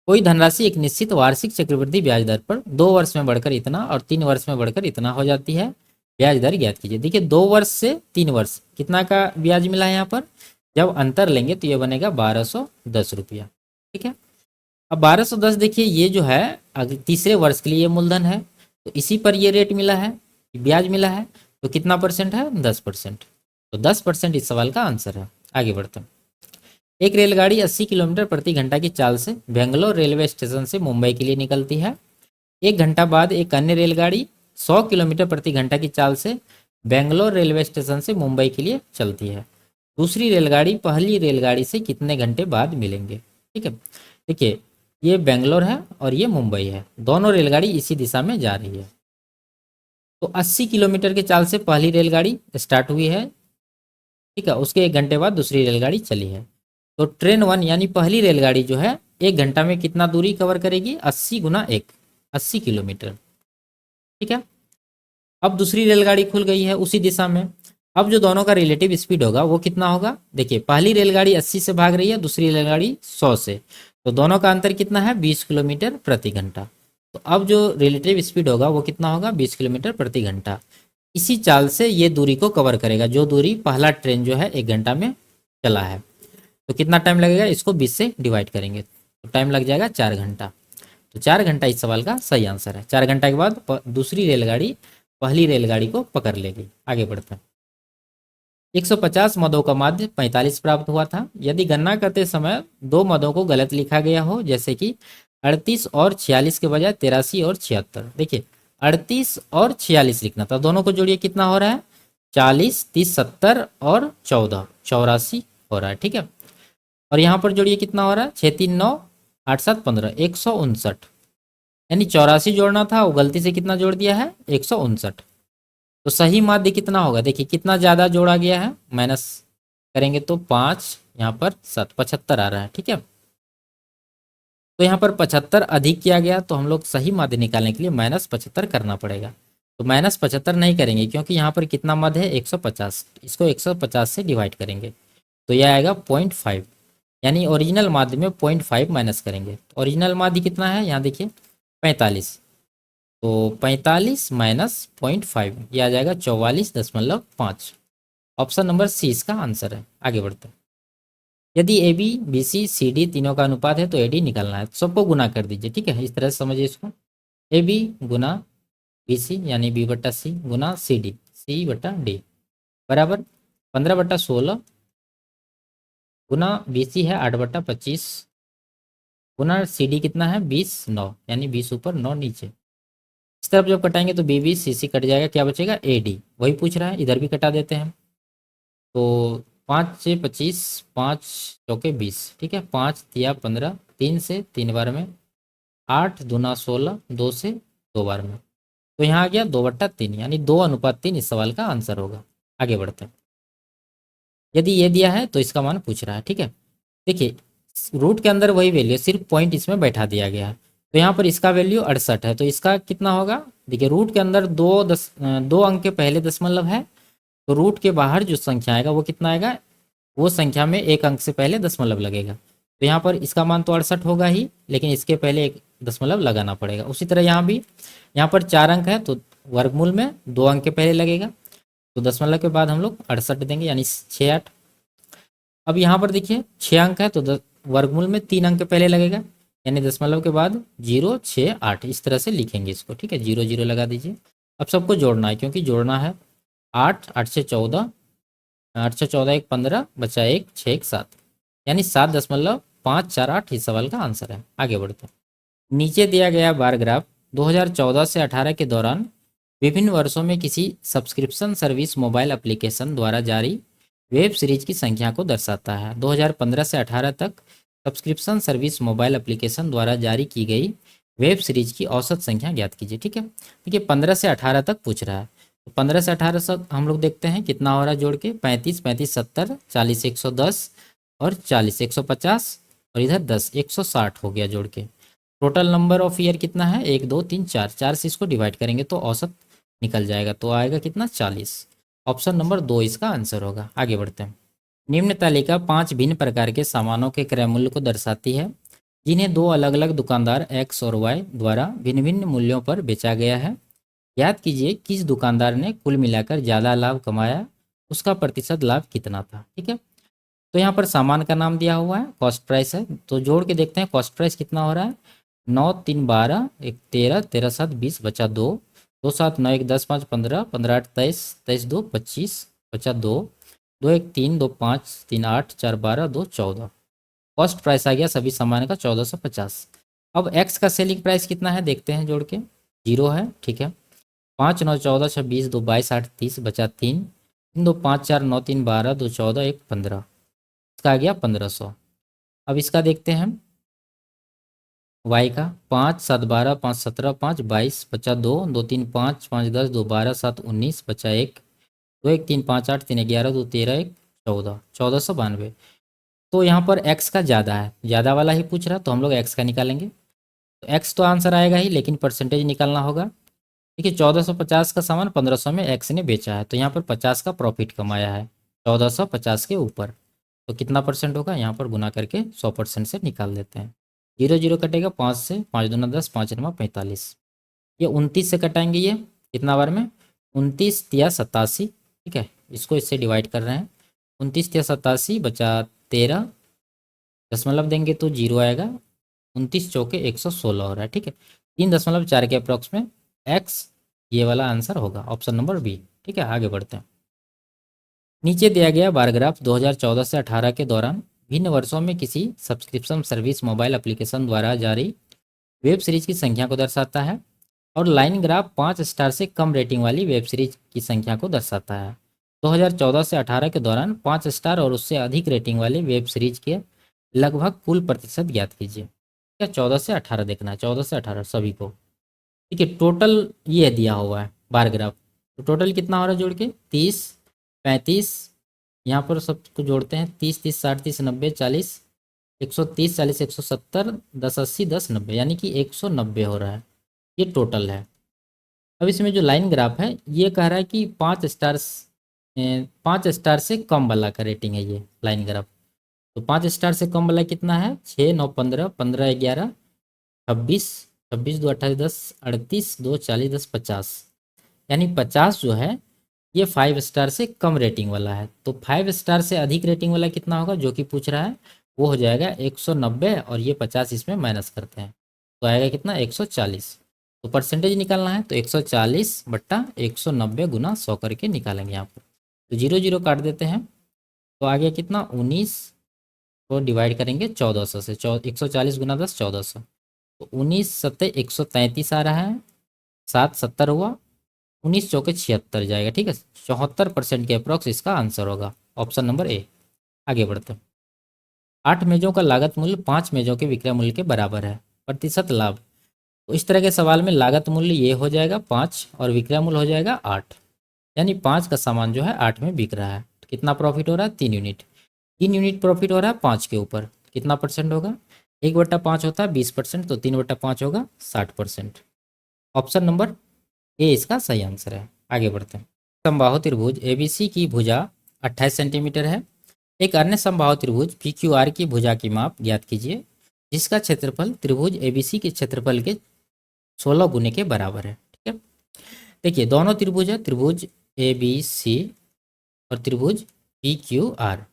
कोई धनराशि एक निश्चित वार्षिक चक्रवृद्धि ब्याज दर पर 2 वर्ष में बढ़कर इतना और 3 वर्ष में बढ़कर इतना हो जाती है, ब्याज दर ज्ञात कीजिए। देखिए 2 वर्ष से 3 वर्ष कितना का ब्याज मिला है यहाँ पर, जब अंतर लेंगे तो ये बनेगा 1210 रुपया, ठीक है। अब 1210, देखिए ये जो है अगर तीसरे वर्ष के लिए ये मूलधन है, तो इसी पर ये रेट मिला है, ब्याज मिला है, तो कितना परसेंट है, 10%। तो 10% इस सवाल का आंसर है। आगे बढ़ते हैं, एक रेलगाड़ी 80 किलोमीटर प्रति घंटा की चाल से बेंगलोर रेलवे स्टेशन से मुंबई के लिए निकलती है। 1 घंटा बाद एक अन्य रेलगाड़ी 100 किलोमीटर प्रति घंटा की चाल से बेंगलोर रेलवे स्टेशन से मुंबई के लिए चलती है। दूसरी रेलगाड़ी पहली रेलगाड़ी से कितने घंटे बाद मिलेंगे, ठीक है। देखिए ये बेंगलोर है और ये मुंबई है, दोनों रेलगाड़ी इसी दिशा में जा रही है। तो 80 किलोमीटर के चाल से पहली रेलगाड़ी स्टार्ट हुई है, ठीक है, उसके 1 घंटे बाद दूसरी रेलगाड़ी चली है। तो ट्रेन 1 यानी पहली रेलगाड़ी जो है 1 घंटा में कितना दूरी कवर करेगी, 80 गुना 1, 80 किलोमीटर, ठीक है। अब दूसरी रेलगाड़ी खुल गई है उसी दिशा में, अब जो दोनों का रिलेटिव स्पीड होगा वो कितना होगा, देखिए पहली रेलगाड़ी 80 से भाग रही है, दूसरी रेलगाड़ी 100 से, तो दोनों का अंतर कितना है, 20 किलोमीटर प्रति घंटा। तो अब जो रिलेटिव स्पीड होगा वो कितना होगा, 20 किलोमीटर प्रति घंटा। इसी चाल से ये दूरी को कवर करेगा, जो दूरी पहला ट्रेन जो है 1 घंटा में चला है। तो कितना टाइम लगेगा, इसको 20 से डिवाइड करेंगे तो टाइम लग जाएगा 4 घंटा। तो 4 घंटा इस सवाल का सही आंसर है। 4 घंटा के बाद दूसरी रेलगाड़ी पहली रेलगाड़ी को पकड़ लेगी। आगे बढ़ते हैं, 150 मदों का माध्य 45 प्राप्त हुआ था। यदि गणना करते समय 2 मदों को गलत लिखा गया हो, जैसे कि 38 और 46 के बजाय 83 और 76, देखिए 38 और 46 लिखना था, दोनों को जोड़िए कितना हो रहा है, 40 30 70 और 14 84 हो रहा है, ठीक है। और यहाँ पर जोड़िए कितना हो रहा है, 6 3 9 8 7 15 159, यानी 84 जोड़ना था, वो गलती से कितना जोड़ दिया है, 159। तो सही माध्य कितना होगा, देखिए कितना ज़्यादा जोड़ा गया है, माइनस करेंगे तो 5, यहाँ पर 7 75 आ रहा है, ठीक है। तो यहाँ पर 75 अधिक किया गया, तो हम लोग सही माध्य निकालने के लिए -75 करना पड़ेगा। तो -75 नहीं करेंगे क्योंकि यहाँ पर कितना माध्य है, 150, इसको 150 से डिवाइड करेंगे तो यह आएगा 0.5, यानी ओरिजिनल माध्य में 0.5 माइनस करेंगे। ओरिजिनल माध्य कितना है, यहाँ देखिए 45, तो 45 माइनस 0.5 ये आ जाएगा 44.5। ऑप्शन नंबर सी इसका आंसर है। आगे बढ़ते हैं। यदि A B B C C D तीनों का अनुपात है तो ए डी निकालना है। सबको गुना कर दीजिए, ठीक है, इस तरह से समझिए इसको। A B Guna B C यानी बी बट्टा सी गुना सी बट्टा डी बराबर 15/16 गुना बी सी है 8/25 गुना सी डी कितना है 20/9 यानी 20 ऊपर 9 नीचे। इस तरफ जब कटाएंगे तो बी बी सी कट जाएगा, क्या बचेगा ए डी। वही पूछ रहा है, इधर भी कटा देते हैं। तो 5 से 25 5 चौके 20, ठीक है, 5 तिया 15 3 से 3 बार में 8 दूना 16 2 से 2 बार में। तो यहाँ आ गया 2/3 यानी 2:3 इस सवाल का आंसर होगा। आगे बढ़ते हैं। यदि ये दिया है तो इसका मान पूछ रहा है, ठीक है। देखिए रूट के अंदर वही वैल्यू, सिर्फ पॉइंट इसमें बैठा दिया गया है। तो यहाँ पर इसका वैल्यू 68 है, तो इसका कितना होगा। देखिए रूट के अंदर 2 अंक के पहले दशमलव है, तो रूट के बाहर जो संख्या आएगा वो कितना आएगा, वो संख्या में 1 अंक से पहले दशमलव लगेगा। तो यहाँ पर इसका मान तो 68 होगा ही, लेकिन इसके पहले 1 दशमलव लगाना पड़ेगा। उसी तरह यहाँ भी, यहाँ पर 4 अंक है तो वर्गमूल में 2 अंक के पहले लगेगा, तो दशमलव के बाद हम लोग 68 देंगे यानी 68। अब यहाँ पर देखिए 6 अंक है तो वर्गमूल में 3 अंक के पहले लगेगा, यानी दशमलव के बाद 0 6 8 इस तरह से लिखेंगे इसको, ठीक है, 0 0 लगा दीजिए। अब सबको जोड़ना है, क्योंकि जोड़ना है। 8 8 से 14 8 से 14 1 15 बचा 1 6 1 7 यानी 7.548 इस सवाल का आंसर है। आगे बढ़ते हैं। नीचे दिया गया बार ग्राफ 2014 से 18 के दौरान विभिन्न वर्षों में किसी सब्सक्रिप्शन सर्विस मोबाइल एप्लीकेशन द्वारा जारी वेब सीरीज की संख्या को दर्शाता है। 2015 से 18 तक सब्सक्रिप्शन सर्विस मोबाइल एप्लीकेशन द्वारा जारी की गई वेब सीरीज की औसत संख्या ज्ञात कीजिए, ठीक है। देखिए 15 से 18 तक पूछ रहा है, तो 15 से 18 तक हम लोग देखते हैं कितना हो रहा है जोड़ के। 35 35 70 40 110 और 40 150 और इधर 10 160 हो गया जोड़ के। टोटल नंबर ऑफ ईयर कितना है 1 2 3 4, 4 से इसको डिवाइड करेंगे तो औसत निकल जाएगा, तो आएगा कितना 40। ऑप्शन नंबर 2 इसका आंसर होगा। आगे बढ़ते हैं। निम्न तालिका 5 भिन्न प्रकार के सामानों के क्रय मूल्य को दर्शाती है, जिन्हें 2 अलग अलग दुकानदार एक्स और वाई द्वारा भिन्न भिन्न मूल्यों पर बेचा गया है। याद कीजिए किस दुकानदार ने कुल मिलाकर ज़्यादा लाभ कमाया, उसका प्रतिशत लाभ कितना था, ठीक है। तो यहाँ पर सामान का नाम दिया हुआ है, कॉस्ट प्राइस है, तो जोड़ के देखते हैं कॉस्ट प्राइस कितना हो रहा है। 9 3 12 1 13 13 7 20 बचा 2 2 7 9 1 10 5 15 15 8 23 23 2 25 बचा 2 2 1 3 2 5 3 8 4 12 2 14। कॉस्ट प्राइस आ गया सभी सामान का 1450। अब एक्स का सेलिंग प्राइस कितना है देखते हैं जोड़ के। 0 है, ठीक है। 5 9 14 26 2 22 8 30 बचा 3 3 2 5 4 9 3 12 2 14 1 15, इसका आ गया 1500। अब इसका देखते हैं वाई का। 5 7 12 5 17 5 22 बचा 2 2 3 5 5 10 2 12 7 19 बचा 1 2 1 3 5 8 3 11 2 13 1 14 1492। तो यहाँ पर एक्स का ज़्यादा है, ज़्यादा वाला ही पूछ रहा, तो हम लोग एक्स का निकालेंगे। तो एक्स तो आंसर आएगा ही, लेकिन परसेंटेज निकालना होगा। देखिए 1450 का सामान 1500 में एक्स ने बेचा है, तो यहाँ पर 50 का प्रॉफिट कमाया है 1450 के ऊपर। तो कितना परसेंट होगा, यहाँ पर गुना करके 100% से निकाल देते हैं। 0 0 कटेगा 5 से, 5 दूना 10 5 9 45। ये 29 से कटाएंगे, ये कितना बार में 29 तिया 87, ठीक है, इसको इससे डिवाइड कर रहे हैं। 29 तिया 87 बचा 13, दशमलव देंगे तो 0 आएगा। 29 चौके 116 हो रहा है, ठीक है। 3.4 के अप्रॉक्स में एक्स ये वाला आंसर होगा, ऑप्शन नंबर बी, ठीक है। आगे बढ़ते हैं। नीचे दिया गया बार ग्राफ 2014 से 18 के दौरान भिन्न वर्षों में किसी सब्सक्रिप्शन सर्विस मोबाइल एप्लीकेशन द्वारा जारी वेब सीरीज की संख्या को दर्शाता है, और लाइन ग्राफ 5 स्टार से कम रेटिंग वाली वेब सीरीज की संख्या को दर्शाता है। 2014 से 18 के दौरान 5 स्टार और उससे अधिक रेटिंग वाले वेब सीरीज के लगभग कुल प्रतिशत ज्ञात कीजिए। क्या 14 से 18 देखना है, 14 से 18 सभी को, ठीक है। टोटल ये दिया हुआ है बार ग्राफ, तो टोटल कितना हो रहा है जोड़ के 30 35, यहाँ पर सबको जोड़ते हैं 30 30 60 30 90 40 130 40 170 10 80 10 90 यानी कि 190 हो रहा है, ये टोटल है। अब इसमें जो लाइन ग्राफ है ये कह रहा है कि 5 स्टार से कम वाला का रेटिंग है ये लाइन ग्राफ। तो 5 स्टार से कम वाला कितना है 6 9 15 15 11 26 26 2 28 10 38 2 40 10 50, यानी 50 जो है ये 5 स्टार से कम रेटिंग वाला है। तो 5 स्टार से अधिक रेटिंग वाला कितना होगा जो कि पूछ रहा है, वो हो जाएगा 190 और ये 50 इसमें माइनस करते हैं तो आएगा कितना 140। तो परसेंटेज निकालना है तो 140 बट्टा 190 गुना 100 करके निकालेंगे यहाँ पर। तो 0 0 काट देते हैं तो आ गया कितना 19 को डिवाइड करेंगे 1400 से। 140 गुना 10 1400, तो 19 सत्ते 133 आ रहा है, 7 70 हुआ, 19 चौके 76 जाएगा। ठीक है, 74% के अप्रॉक्स इसका आंसर होगा, ऑप्शन नंबर ए। आगे बढ़ते हैं। 8 मेजों का लागत मूल्य 5 मेजों के विक्रय मूल्य के बराबर है, प्रतिशत लाभ। तो इस तरह के सवाल में लागत मूल्य ये हो जाएगा 5 और विक्रय मूल्य हो जाएगा 8, यानी 5 का सामान जो है 8 में बिक रहा है। तो कितना प्रॉफिट हो रहा है 3 यूनिट। 3 यूनिट प्रॉफिट हो रहा है 5 के ऊपर, कितना परसेंट होगा 1/5 होता है 20%, तो 3/5 होगा 60%। ऑप्शन नंबर ए इसका सही आंसर है। आगे बढ़ते हैं। समबाहु त्रिभुज एबीसी की भुजा 28 सेंटीमीटर है। एक अन्य समबाहु त्रिभुज पीक्यूआर की भुजा की माप ज्ञात कीजिए जिसका क्षेत्रफल त्रिभुज एबीसी के क्षेत्रफल के 16 गुने के बराबर है। ठीक है, देखिए दोनों त्रिभुज है, त्रिभुज एबीसी और त्रिभुज पीक्यूआर।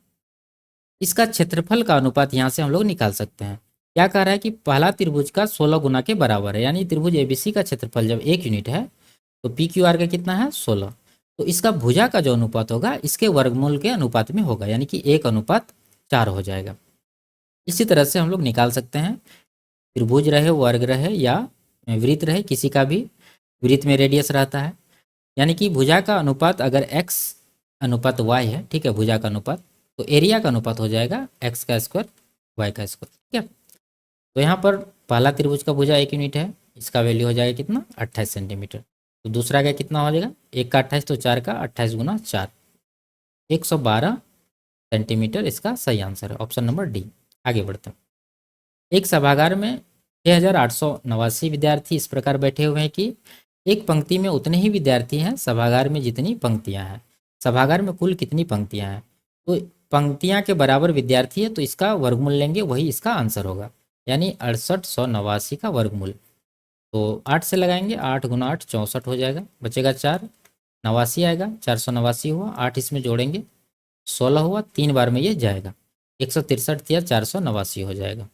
इसका क्षेत्रफल का अनुपात यहाँ से हम लोग निकाल सकते हैं। क्या कह रहा है कि पहला त्रिभुज का 16 गुना के बराबर है, यानी त्रिभुज एबीसी का क्षेत्रफल जब 1 यूनिट है तो पी क्यू आर का कितना है 16, तो इसका भुजा का जो अनुपात होगा इसके वर्गमूल के अनुपात में होगा, यानी कि 1:4 हो जाएगा। इसी तरह से हम लोग निकाल सकते हैं, त्रिभुज रहे वर्ग रहे या वृत्त रहे, किसी का भी वृत्त में रेडियस रहता है, यानी कि भुजा का अनुपात अगर x अनुपात y है, ठीक है, भुजा का अनुपात, तो एरिया का अनुपात हो जाएगा x का स्क्वायर y का स्क्वायर। ठीक है, तो यहाँ पर पहला त्रिभुज का भुजा 1 यूनिट है, इसका वैल्यू हो जाएगा कितना 28 सेंटीमीटर। तो दूसरा का कितना हो जाएगा 1 का 28 तो 4 का 28 गुना 4, 112 सेंटीमीटर इसका सही आंसर है, ऑप्शन नंबर डी। आगे बढ़ते हैं। एक सभागार में 6889 विद्यार्थी इस प्रकार बैठे हुए हैं कि एक पंक्ति में उतने ही विद्यार्थी हैं सभागार में जितनी पंक्तियां हैं। सभागार में कुल कितनी पंक्तियां हैं, तो पंक्तियां के बराबर विद्यार्थी है तो इसका वर्गमूल लेंगे, वही इसका आंसर होगा, यानी 6889 का वर्गमूल। तो 8 से लगाएंगे, 8 गुना 8 64 हो जाएगा, बचेगा 4, 89 आएगा, 489 हुआ, 8 इसमें जोड़ेंगे 16 हुआ, 3 बार में ये जाएगा, 163 या 489 हो जाएगा।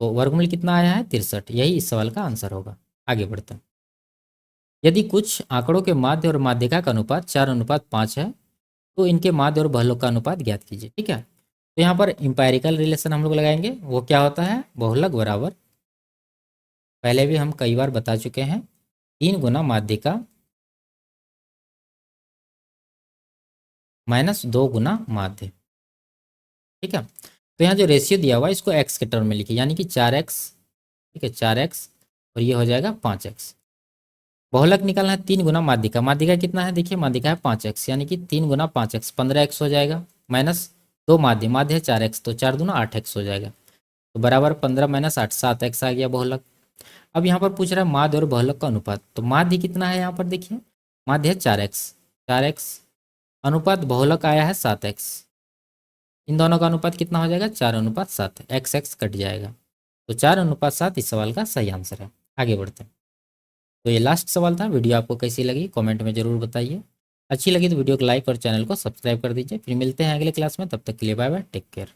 तो वर्गमूल कितना आया है 63, यही इस सवाल का आंसर होगा। आगे बढ़ते हैं। यदि कुछ आंकड़ों के माध्य और माध्यिका का अनुपात 4:5 है तो इनके माध्य और बहुलक का अनुपात ज्ञात कीजिए। ठीक है, तो यहाँ पर इंपायरिकल रिलेशन हम लोग लगाएंगे, वो क्या होता है बहुलक बराबर, पहले भी हम कई बार बता चुके हैं, 3 गुना माध्यिका माइनस 2 गुना माध्य। ठीक है, तो यहाँ जो रेशियो दिया हुआ है इसको x के टर्म में लिखिए, यानी कि 4x। ठीक है, 4x और ये हो जाएगा 5x। बहुलक निकालना है 3 गुना माध्यिका, माध्यिका कितना है देखिए, माध्यिका है 5x, यानी कि 3 गुना 5x 15x हो जाएगा, माइनस 2 माध्य, माध्य है 4x तो 4 दूना 8x हो जाएगा, तो बराबर 15 माइनस 8 7x आ गया बहुलक। अब यहाँ पर पूछ रहा है माध्य और बहुलक का अनुपात, तो माध्य कितना है यहाँ पर देखिए, माध्य है 4x, अनुपात बहुलक आया है 7x, इन दोनों का अनुपात कितना हो जाएगा 4:7, x कट जाएगा, तो 4:7 इस सवाल का सही आंसर है। आगे बढ़ते हैं। तो ये लास्ट सवाल था। वीडियो आपको कैसी लगी कमेंट में ज़रूर बताइए, अच्छी लगी तो वीडियो को लाइक और चैनल को सब्सक्राइब कर दीजिए। फिर मिलते हैं अगले क्लास में, तब तक के लिए बाय बाय, टेक केयर।